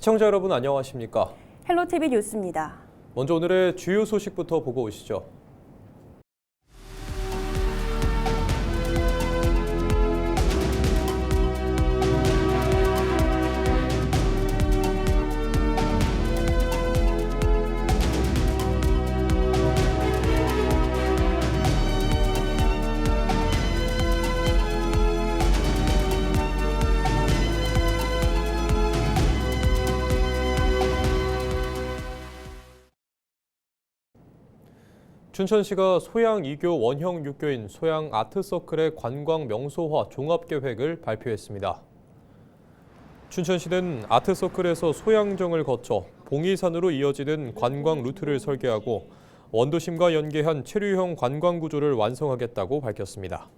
시청자 여러분 안녕하십니까? 헬로티비 뉴스입니다. 먼저 오늘의 주요 소식부터 보고 오시죠. 춘천시가 소양 2교 원형 육교인 소양 아트서클의 관광 명소화 종합계획을 발표했습니다. 춘천시는 아트서클에서 소양정을 거쳐 봉이산으로 이어지는 관광 루트를 설계하고 원도심과 연계한 체류형 관광 구조를 완성하겠다고 밝혔습니다.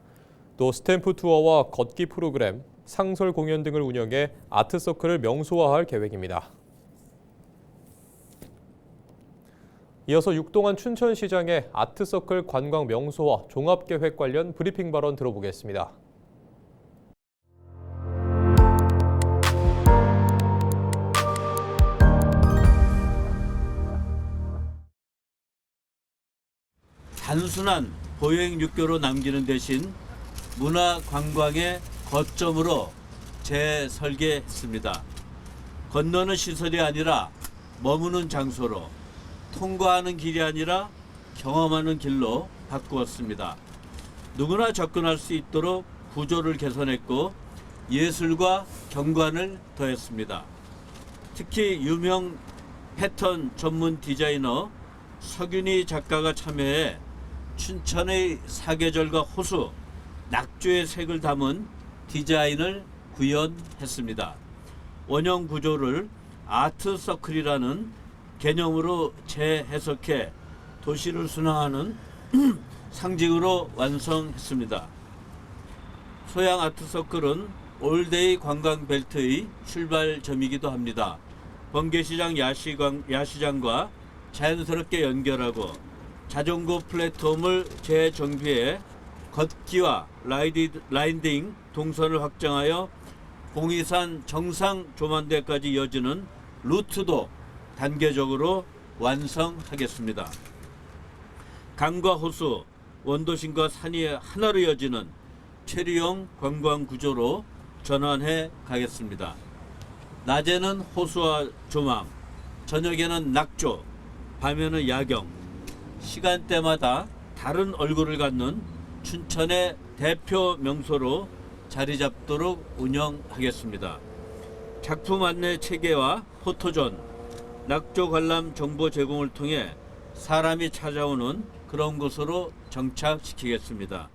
또 스탬프 투어와 걷기 프로그램, 상설 공연 등을 운영해 아트서클을 명소화할 계획입니다. 이어서 육동안 춘천시장의 아트서클 관광 명소화 종합계획 관련 브리핑 발언 들어보겠습니다. 단순한 보행 육교로 남기는 대신 문화 관광의 거점으로 재설계했습니다. 건너는 시설이 아니라 머무는 장소로, 통과하는 길이 아니라 경험하는 길로 바꾸었습니다. 누구나 접근할 수 있도록 구조를 개선했고 예술과 경관을 더했습니다. 특히 유명 패턴 전문 디자이너 서균희 작가가 참여해 춘천의 사계절과 호수, 낙조의 색을 담은 디자인을 구현했습니다. 원형 구조를 아트서클이라는 개념으로 재해석해 도시를 순환하는 상징으로 완성했습니다. 소양 아트서클은 올데이 관광벨트의 출발점이기도 합니다. 번개시장 야시장과 자연스럽게 연결하고 자전거 플랫폼을 재정비해 걷기와 라이딩 동선을 확장하여 봉이산 정상 조만대까지 이어지는 루트도 단계적으로 완성하겠습니다. 강과 호수, 원도심과 산이 하나로 이어지는 체류형 관광 구조로 전환해 가겠습니다. 낮에는 호수와 조망, 저녁에는 낙조, 밤에는 야경, 시간대마다 다른 얼굴을 갖는 춘천의 대표 명소로 자리 잡도록 운영하겠습니다. 작품 안내 체계와 포토존, 낙조 관람 정보 제공을 통해 사람이 찾아오는 그런 곳으로 정착시키겠습니다.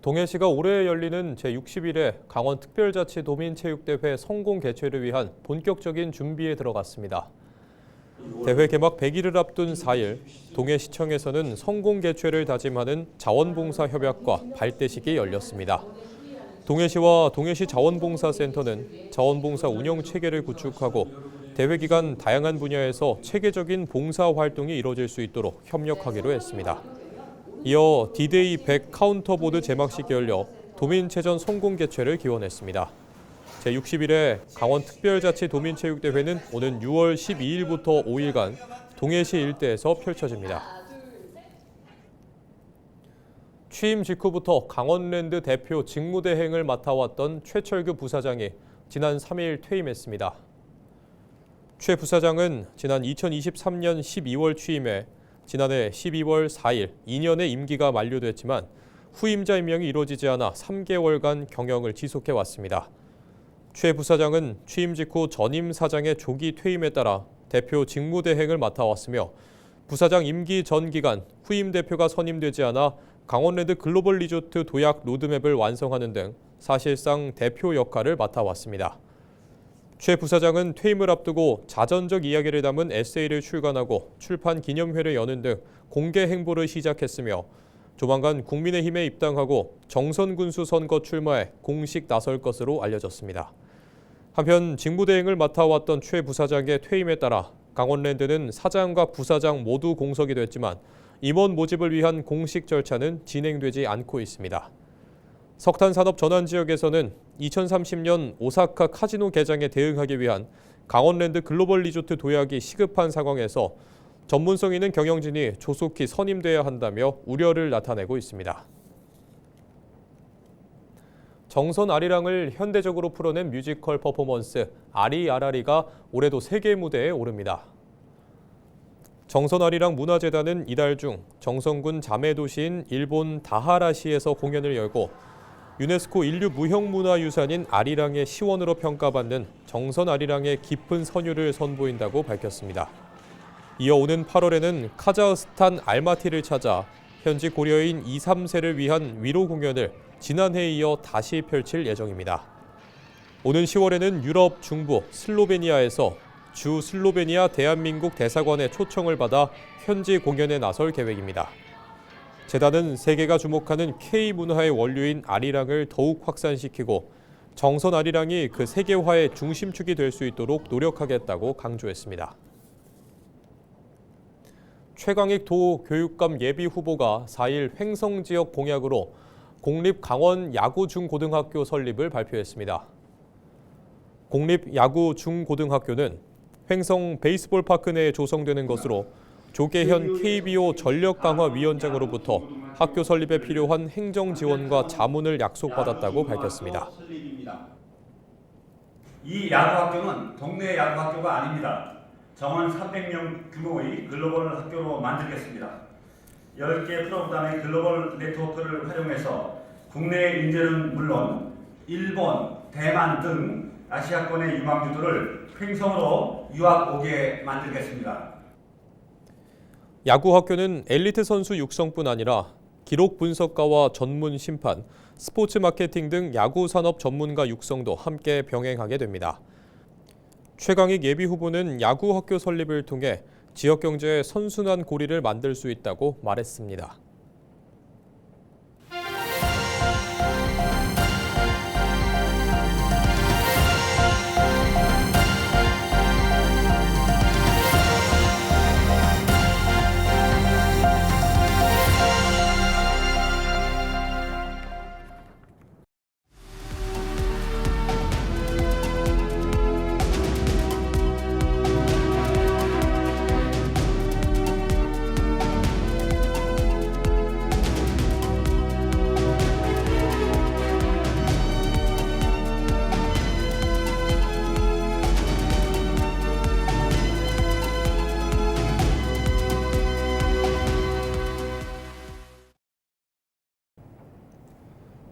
동해시가 올해 열리는 제61회 강원특별자치도민체육대회 성공 개최를 위한 본격적인 준비에 들어갔습니다. 대회 개막 100일을 앞둔 4일, 동해시청에서는 성공 개최를 다짐하는 자원봉사협약과 발대식이 열렸습니다. 동해시와 동해시 자원봉사센터는 자원봉사 운영 체계를 구축하고 대회 기간 다양한 분야에서 체계적인 봉사 활동이 이뤄질 수 있도록 협력하기로 했습니다. 이어 D-Day 100 카운터보드 제막식이 열려 도민체전 성공 개최를 기원했습니다. 제61회 강원특별자치도민체육대회는 오는 6월 12일부터 5일간 동해시 일대에서 펼쳐집니다. 취임 직후부터 강원랜드 대표 직무대행을 맡아왔던 최철규 부사장이 지난 3일 퇴임했습니다. 최 부사장은 지난 2023년 12월 취임해 지난해 12월 4일 2년의 임기가 만료됐지만 후임자 임명이 이루어지지 않아 3개월간 경영을 지속해왔습니다. 최 부사장은 취임 직후 전임 사장의 조기 퇴임에 따라 대표 직무대행을 맡아왔으며 부사장 임기 전 기간 후임 대표가 선임되지 않아 강원랜드 글로벌 리조트 도약 로드맵을 완성하는 등 사실상 대표 역할을 맡아왔습니다. 최 부사장은 퇴임을 앞두고 자전적 이야기를 담은 에세이를 출간하고 출판 기념회를 여는 등 공개 행보를 시작했으며 조만간 국민의힘에 입당하고 정선 군수 선거 출마에 공식 나설 것으로 알려졌습니다. 한편 직무대행을 맡아왔던 최 부사장의 퇴임에 따라 강원랜드는 사장과 부사장 모두 공석이 됐지만 임원 모집을 위한 공식 절차는 진행되지 않고 있습니다. 석탄 산업 전환 지역에서는 2030년 오사카 카지노 개장에 대응하기 위한 강원랜드 글로벌 리조트 도약이 시급한 상황에서 전문성 있는 경영진이 조속히 선임돼야 한다며 우려를 나타내고 있습니다. 정선 아리랑을 현대적으로 풀어낸 뮤지컬 퍼포먼스 아리아라리가 올해도 세계 무대에 오릅니다. 정선 아리랑 문화재단은 이달 중 정선군 자매도시인 일본 다하라시에서 공연을 열고 유네스코 인류 무형문화유산인 아리랑의 시원으로 평가받는 정선 아리랑의 깊은 선율을 선보인다고 밝혔습니다. 이어 오는 8월에는 카자흐스탄 알마티를 찾아 현지 고려인 2, 3세를 위한 위로 공연을 지난해에 이어 다시 펼칠 예정입니다. 오는 10월에는 유럽 중부 슬로베니아에서 주 슬로베니아 대한민국 대사관의 초청을 받아 현지 공연에 나설 계획입니다. 재단은 세계가 주목하는 K-문화의 원류인 아리랑을 더욱 확산시키고 정선 아리랑이 그 세계화의 중심축이 될 수 있도록 노력하겠다고 강조했습니다. 최강익 도 교육감 예비 후보가 4일 횡성 지역 공약으로 공립 강원 야구 중고등학교 설립을 발표했습니다. 공립 야구 중고등학교는 횡성 베이스볼 파크 내에 조성되는 것으로 조계현 KBO 전력강화위원장으로부터 학교 설립에 필요한 행정 지원과 자문을 약속받았다고 밝혔습니다. 이 야구학교는 동네 야구학교가 아닙니다. 정원 300명 규모의 글로벌 학교로 만들겠습니다. 10개 프로구단의 글로벌 네트워크를 활용해서 국내 인재는 물론 일본, 대만 등 아시아권의 유망주들을 횡성으로 유학 오게 만들겠습니다. 야구학교는 엘리트 선수 육성뿐 아니라 기록 분석가와 전문 심판, 스포츠 마케팅 등 야구 산업 전문가 육성도 함께 병행하게 됩니다. 최강익 예비 후보는 야구학교 설립을 통해 지역 경제의 선순환 고리를 만들 수 있다고 말했습니다.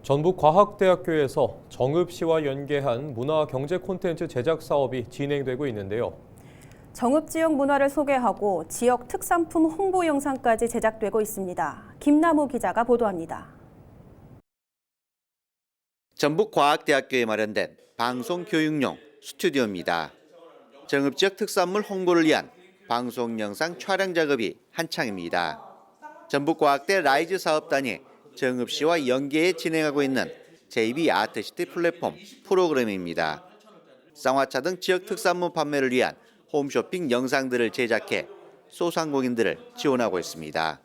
전북과학대학교에서 정읍시와 연계한 문화 경제 콘텐츠 제작 사업이 진행되고 있는데요. 정읍 지역 문화를 소개하고 지역 특산품 홍보 영상까지 제작되고 있습니다. 김남우 기자가 보도합니다. 전북과학대학교에 마련된 방송 교육용 스튜디오입니다. 정읍 지역 특산물 홍보를 위한 방송 영상 촬영 작업이 한창입니다. 전북과학대 라이즈 사업단이 정읍시와 연계해 진행하고 있는 JB 아트시티 플랫폼 프로그램입니다. 쌍화차 등 지역 특산물 판매를 위한 홈쇼핑 영상들을 제작해 소상공인들을 지원하고 있습니다.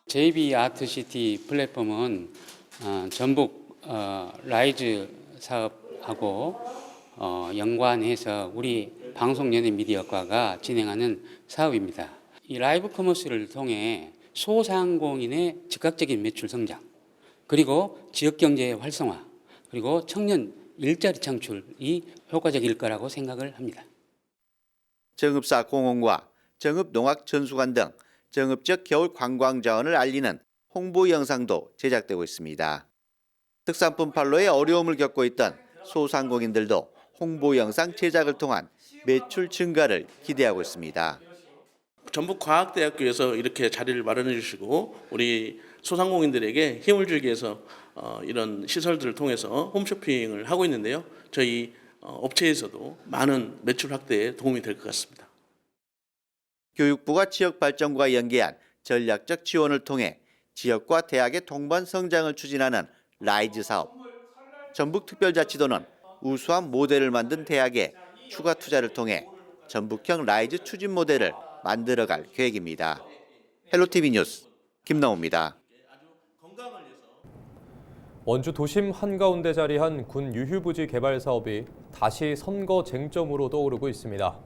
JB 아트시티 플랫폼은 전북 라이즈 사업하고 연관해서 우리 방송연예미디어과가 진행하는 사업입니다. 이 라이브 커머스를 통해 소상공인의 즉각적인 매출 성장, 그리고 지역경제의 활성화, 그리고 청년 일자리 창출이 효과적일 거라고 생각을 합니다. 정읍사 공원과 정읍농악전수관 등 정읍 지역 겨울 관광 자원을 알리는 홍보 영상도 제작되고 있습니다. 특산품 판로에 어려움을 겪고 있던 소상공인들도 홍보 영상 제작을 통한 매출 증가를 기대하고 있습니다. 전북과학대학교에서 이렇게 자리를 마련해 주시고 우리 소상공인들에게 힘을 주기 위해서 이런 시설들을 통해서 홈쇼핑을 하고 있는데요. 저희 업체에서도 많은 매출 확대에 도움이 될 것 같습니다. 교육부가 지역발전과 연계한 전략적 지원을 통해 지역과 대학의 동반 성장을 추진하는 라이즈 사업. 전북특별자치도는 우수한 모델을 만든 대학에 추가 투자를 통해 전북형 라이즈 추진 모델을 만들어갈 계획입니다. 헬로티비 뉴스 김나옵니다. 원주 도심 한가운데 자리한 군 유휴부지 개발 사업이 다시 선거 쟁점으로 떠오르고 있습니다.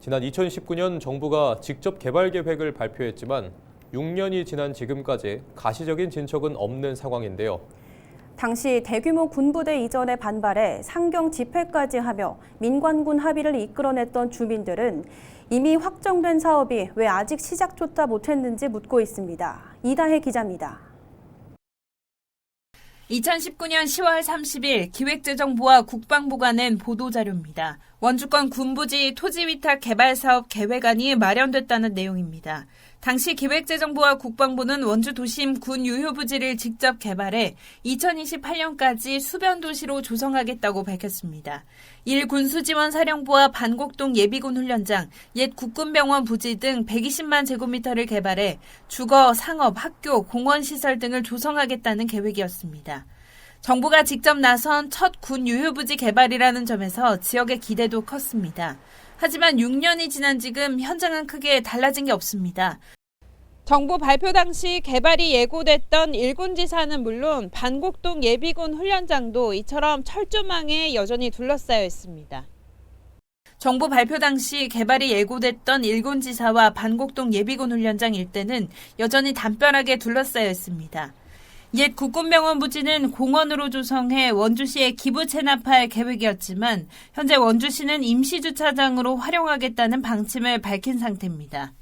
지난 2019년 정부가 직접 개발 계획을 발표했지만 6년이 지난 지금까지 가시적인 진척은 없는 상황인데요. 당시 대규모 군부대 이전에 반발해 상경 집회까지 하며 민관군 합의를 이끌어냈던 주민들은 이미 확정된 사업이 왜 아직 시작조차 못했는지 묻고 있습니다. 이다혜 기자입니다. 2019년 10월 30일 기획재정부와 국방부가 낸 보도자료입니다. 원주권 군부지 토지위탁 개발사업 계획안이 마련됐다는 내용입니다. 당시 기획재정부와 국방부는 원주 도심 군 유휴부지를 직접 개발해 2028년까지 수변도시로 조성하겠다고 밝혔습니다. 1군수지원 사령부와 반곡동 예비군 훈련장, 옛 국군병원 부지 등 120만 제곱미터를 개발해 주거, 상업, 학교, 공원시설 등을 조성하겠다는 계획이었습니다. 정부가 직접 나선 첫 군 유휴부지 개발이라는 점에서 지역의 기대도 컸습니다. 하지만 6년이 지난 지금 현장은 크게 달라진 게 없습니다. 정부 발표 당시 개발이 예고됐던 일군지사는 물론 반곡동 예비군 훈련장도 이처럼 철조망에 여전히 둘러싸여 있습니다. 정부 발표 당시 개발이 예고됐던 일군지사와 반곡동 예비군 훈련장 일대는 여전히 담벼락에 둘러싸여 있습니다. 옛 국군병원 부지는 공원으로 조성해 원주시에 기부 체납할 계획이었지만 현재 원주시는 임시주차장으로 활용하겠다는 방침을 밝힌 상태입니다.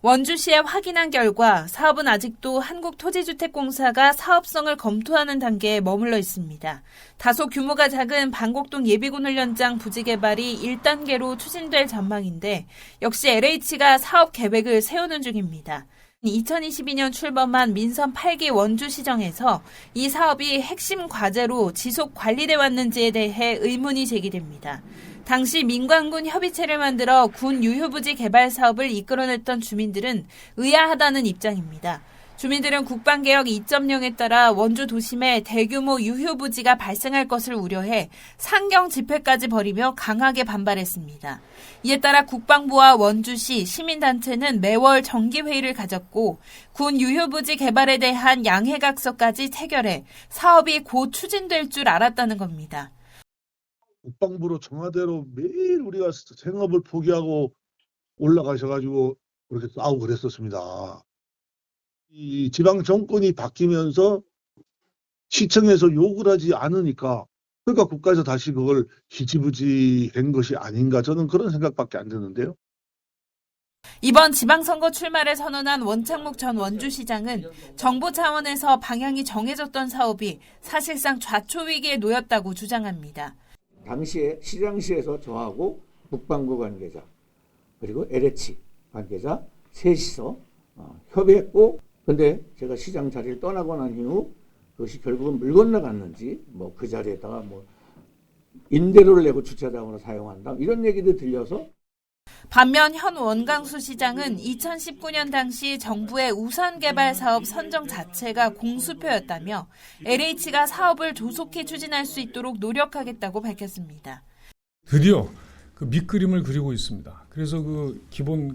원주시에 확인한 결과 사업은 아직도 한국토지주택공사가 사업성을 검토하는 단계에 머물러 있습니다. 다소 규모가 작은 반곡동 예비군 훈련장 부지 개발이 1단계로 추진될 전망인데 역시 LH가 사업 계획을 세우는 중입니다. 2022년 출범한 민선 8기 원주시정에서 이 사업이 핵심 과제로 지속 관리돼 왔는지에 대해 의문이 제기됩니다. 당시 민관군 협의체를 만들어 군 유휴부지 개발 사업을 이끌어냈던 주민들은 의아하다는 입장입니다. 주민들은 국방개혁 2.0에 따라 원주 도심에 대규모 유휴부지가 발생할 것을 우려해 상경 집회까지 벌이며 강하게 반발했습니다. 이에 따라 국방부와 원주시, 시민단체는 매월 정기회의를 가졌고 군 유휴부지 개발에 대한 양해각서까지 체결해 사업이 곧 추진될 줄 알았다는 겁니다. 국방부로 청와대로 매일 우리가 생업을 포기하고 올라가셔가지고 그렇게 싸우고 그랬었습니다. 이 지방 정권이 바뀌면서 시청에서 욕을 하지 않으니까 그러니까 국가에서 다시 그걸 희지부지한 것이 아닌가 저는 그런 생각밖에 안 드는데요. 이번 지방선거 출마를 선언한 원창묵 전 원주시장은 정부 차원에서 방향이 정해졌던 사업이 사실상 좌초위기에 놓였다고 주장합니다. 당시에 시장시에서 저하고 국방부 관계자 그리고 LH 관계자 셋이서 협의했고 근데 제가 시장 자리를 떠나고 난 이후 그것이 결국은 물 건너갔는지 뭐 그 자리에다가 뭐 임대료를 내고 주차장으로 사용한다 이런 얘기도 들려서 반면 현 원광수 시장은 2019년 당시 정부의 우선 개발 사업 선정 자체가 공수표였다며 LH가 사업을 조속히 추진할 수 있도록 노력하겠다고 밝혔습니다. 드디어 그 밑그림을 그리고 있습니다. 그래서 그 기본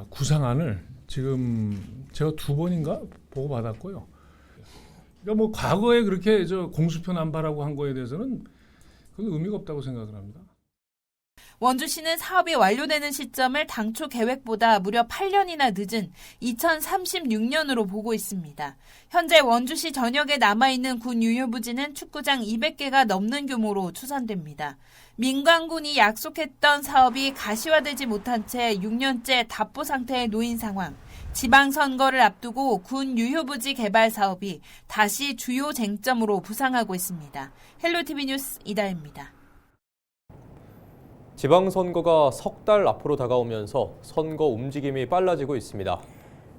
구상안을 지금 제가 2번인가 보고 받았고요. 그러니까 뭐 과거에 그렇게 공수표 남발하고 한 거에 대해서는 그건 의미가 없다고 생각을 합니다. 원주시는 사업이 완료되는 시점을 당초 계획보다 무려 8년이나 늦은 2036년으로 보고 있습니다. 현재 원주시 전역에 남아있는 군 유휴부지는 축구장 200개가 넘는 규모로 추산됩니다. 민관군이 약속했던 사업이 가시화되지 못한 채 6년째 답보 상태에 놓인 상황. 지방선거를 앞두고 군 유휴부지 개발 사업이 다시 주요 쟁점으로 부상하고 있습니다. 헬로티비 뉴스 이다혜입니다. 지방선거가 석 달 앞으로 다가오면서 선거 움직임이 빨라지고 있습니다.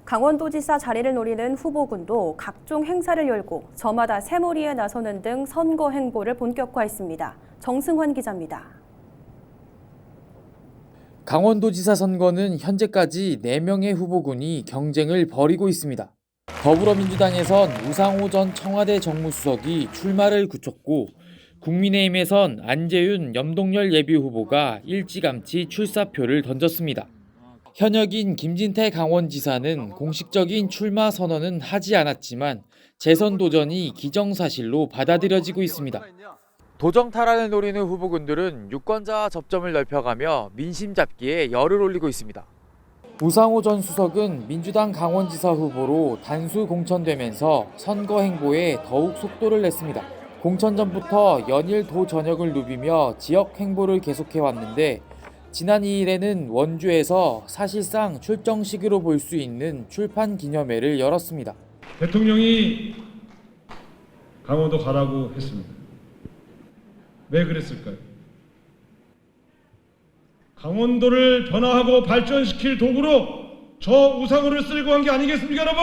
강원도지사 자리를 노리는 후보군도 각종 행사를 열고 저마다 새몰이에 나서는 등 선거 행보를 본격화했습니다. 정승환 기자입니다. 강원도지사 선거는 현재까지 4명의 후보군이 경쟁을 벌이고 있습니다. 더불어민주당에선 우상호 전 청와대 정무수석이 출마를 굳혔고 국민의힘에선 안재윤, 염동열 예비후보가 일찌감치 출사표를 던졌습니다. 현역인 김진태 강원지사는 공식적인 출마 선언은 하지 않았지만 재선 도전이 기정사실로 받아들여지고 있습니다. 도정 탈환을 노리는 후보군들은 유권자 접점을 넓혀가며 민심 잡기에 열을 올리고 있습니다. 우상호 전 수석은 민주당 강원지사 후보로 단수 공천되면서 선거 행보에 더욱 속도를 냈습니다. 공천 전부터 연일 도 전역을 누비며 지역 행보를 계속해왔는데 지난 2일에는 원주에서 사실상 출정식으로 볼 수 있는 출판 기념회를 열었습니다. 대통령이 강원도 가라고 했습니다. 왜 그랬을까요? 강원도를 변화하고 발전시킬 도구로 저 우상호를 쓸고 한 게 아니겠습니까, 여러분?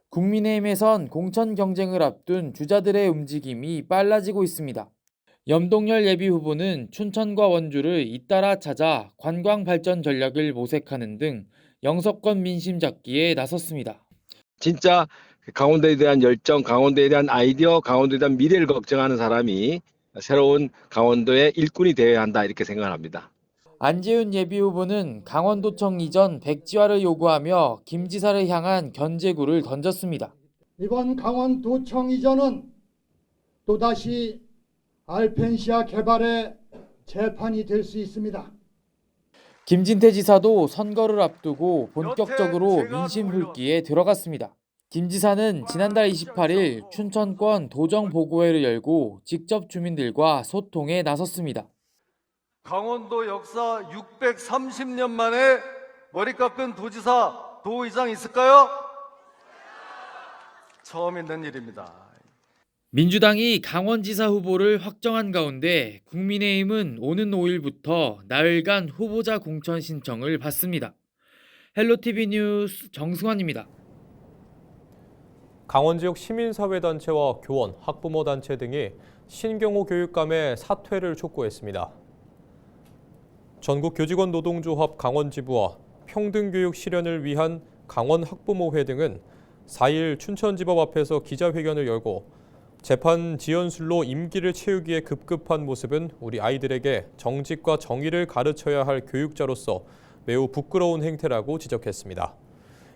국민의힘에선 공천 경쟁을 앞둔 주자들의 움직임이 빨라지고 있습니다. 염동열 예비후보는 춘천과 원주를 잇따라 찾아 관광 발전 전략을 모색하는 등 영서권 민심 잡기에 나섰습니다. 진짜 강원도에 대한 열정, 강원도에 대한 아이디어, 강원도에 대한 미래를 걱정하는 사람이 새로운 강원도의 일꾼이 되어야 한다 이렇게 생각합니다. 안재훈 예비후보는 강원도청 이전 백지화를 요구하며 김 지사를 향한 견제구를 던졌습니다. 이번 강원도청 이전은 또다시 알펜시아 개발의 재판이 될 수 있습니다. 김진태 지사도 선거를 앞두고 본격적으로 민심 훑기에 들어갔습니다. 김 지사는 지난달 28일 춘천권 도정보고회를 열고 직접 주민들과 소통에 나섰습니다. 강원도 역사 630년 만에 머리 깎은 도지사, 도의장 있을까요? 처음 있는 일입니다. 민주당이 강원지사 후보를 확정한 가운데 국민의힘은 오는 5일부터 나흘간 후보자 공천 신청을 받습니다. 헬로티비 뉴스 정승환입니다. 강원 지역 시민사회단체와 교원, 학부모 단체 등이 신경호 교육감의 사퇴를 촉구했습니다. 전국교직원 노동조합 강원지부와 평등교육 실현을 위한 강원학부모회 등은 4일 춘천지법 앞에서 기자회견을 열고 재판 지연술로 임기를 채우기에 급급한 모습은 우리 아이들에게 정직과 정의를 가르쳐야 할 교육자로서 매우 부끄러운 행태라고 지적했습니다.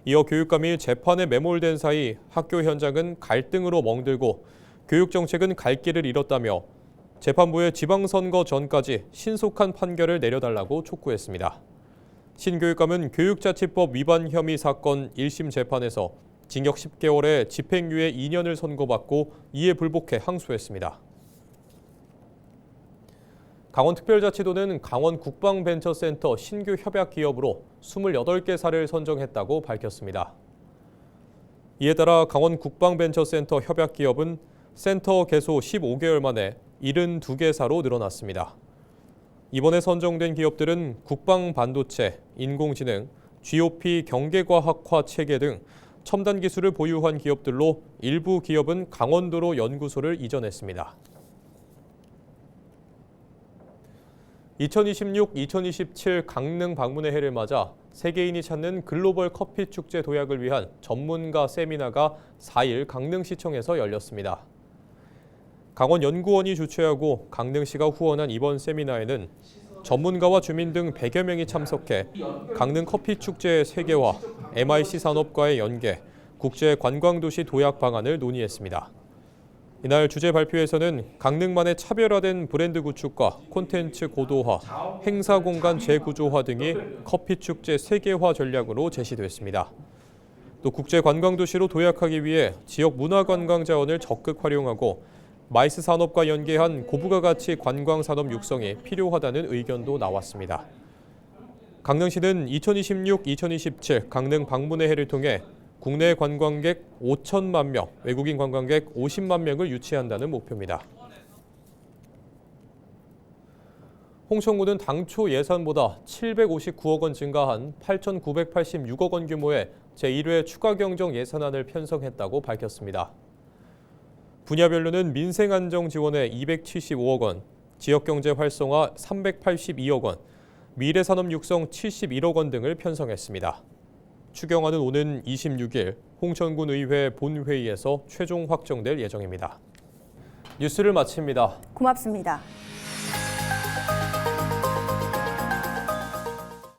이어 교육감이 재판에 매몰된 사이 학교 현장은 갈등으로 멍들고 교육정책은 갈 길을 잃었다며 재판부에 지방선거 전까지 신속한 판결을 내려달라고 촉구했습니다. 신 교육감은 교육자치법 위반 혐의 사건 1심 재판에서 징역 10개월에 집행유예 2년을 선고받고 이에 불복해 항소했습니다. 강원특별자치도는 강원국방벤처센터 신규 협약 기업으로 28개 사를 선정했다고 밝혔습니다. 이에 따라 강원국방벤처센터 협약 기업은 센터 개소 15개월 만에 72개 사로 늘어났습니다. 이번에 선정된 기업들은 국방반도체, 인공지능, GOP 경계과학화 체계 등 첨단 기술을 보유한 기업들로 일부 기업은 강원도로 연구소를 이전했습니다. 2026-2027 강릉 방문의 해를 맞아 세계인이 찾는 글로벌 커피 축제 도약을 위한 전문가 세미나가 4일 강릉시청에서 열렸습니다. 강원연구원이 주최하고 강릉시가 후원한 이번 세미나에는 전문가와 주민 등 100여 명이 참석해 강릉 커피 축제의 세계화, MIC 산업과의 연계, 국제 관광도시 도약 방안을 논의했습니다. 이날 주제 발표에서는 강릉만의 차별화된 브랜드 구축과 콘텐츠 고도화, 행사 공간 재구조화 등이 커피 축제 세계화 전략으로 제시됐습니다. 또 국제 관광도시로 도약하기 위해 지역 문화관광 자원을 적극 활용하고 마이스 산업과 연계한 고부가 가치 관광 산업 육성이 필요하다는 의견도 나왔습니다. 강릉시는 2026-2027 강릉 방문의 해를 통해 국내 관광객 5천만 명, 외국인 관광객 50만 명을 유치한다는 목표입니다. 홍천군은 당초 예산보다 759억 원 증가한 8,986억 원 규모의 제1회 추가 경정 예산안을 편성했다고 밝혔습니다. 분야별로는 민생안정 지원에 275억 원, 지역경제 활성화 382억 원, 미래산업 육성 71억 원 등을 편성했습니다. 추경안은 오는 26일 홍천군 의회 본회의에서 최종 확정될 예정입니다. 뉴스를 마칩니다. 고맙습니다.